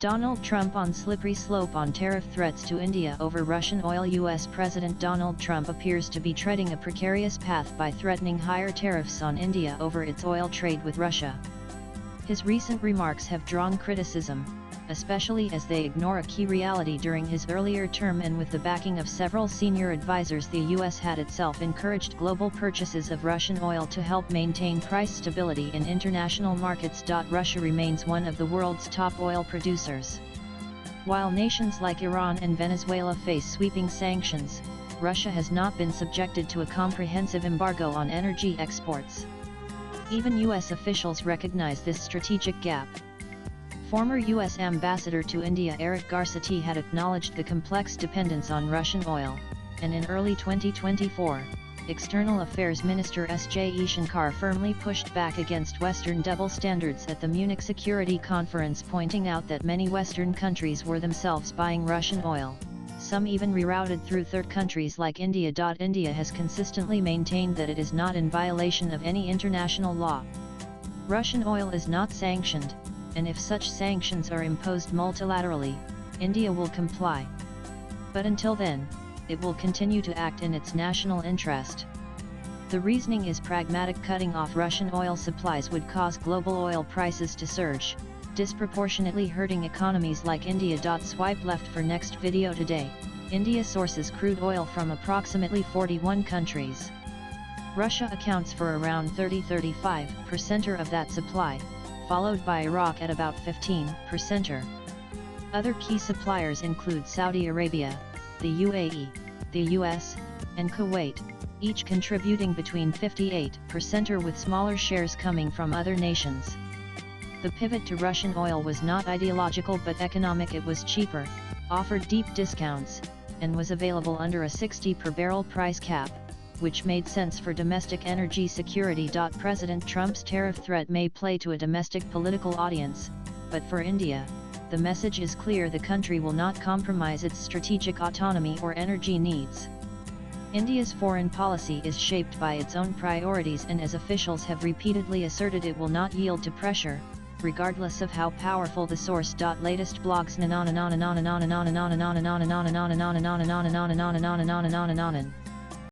Donald Trump on slippery slope on tariff threats to India over Russian oil. U.S. President Donald Trump appears to be treading a precarious path by threatening higher tariffs on India over its oil trade with Russia. His recent remarks have drawn criticism, especially as they ignore a key reality. During his earlier term and with the backing of several senior advisors, the U.S. had itself encouraged global purchases of Russian oil to help maintain price stability in international markets. Russia remains one of the world's top oil producers. While nations like Iran and Venezuela face sweeping sanctions, Russia has not been subjected to a comprehensive embargo on energy exports. Even U.S. officials recognize this strategic gap. Former U.S. Ambassador to India Eric Garcetti had acknowledged the complex dependence on Russian oil, and in early 2024, External Affairs Minister S.J. Shankar firmly pushed back against Western double standards at the Munich Security Conference, pointing out that many Western countries were themselves buying Russian oil, some even rerouted through third countries like India. India has consistently maintained that it is not in violation of any international law. Russian oil is not sanctioned, and if such sanctions are imposed multilaterally, India will comply. But until then, it will continue to act in its national interest. The reasoning is pragmatic. Cutting off Russian oil supplies would cause global oil prices to surge, disproportionately hurting economies like India. Swipe left for next video. Today, India sources crude oil from approximately 41 countries. Russia accounts for around 30–35% of that supply, followed by Iraq at about 15%. Other key suppliers include Saudi Arabia, the UAE, the US, and Kuwait, each contributing between 58% with smaller shares coming from other nations. The pivot to Russian oil was not ideological but economic. It was cheaper, offered deep discounts, and was available under a $60 per barrel price cap, which made sense for domestic energy security. President Trump's tariff threat may play to a domestic political audience, but for India, the message is clear: the country will not compromise its strategic autonomy or energy needs. India's foreign policy is shaped by its own priorities, and as officials have repeatedly asserted, it will not yield to pressure, regardless of how powerful the source. Latest blogs.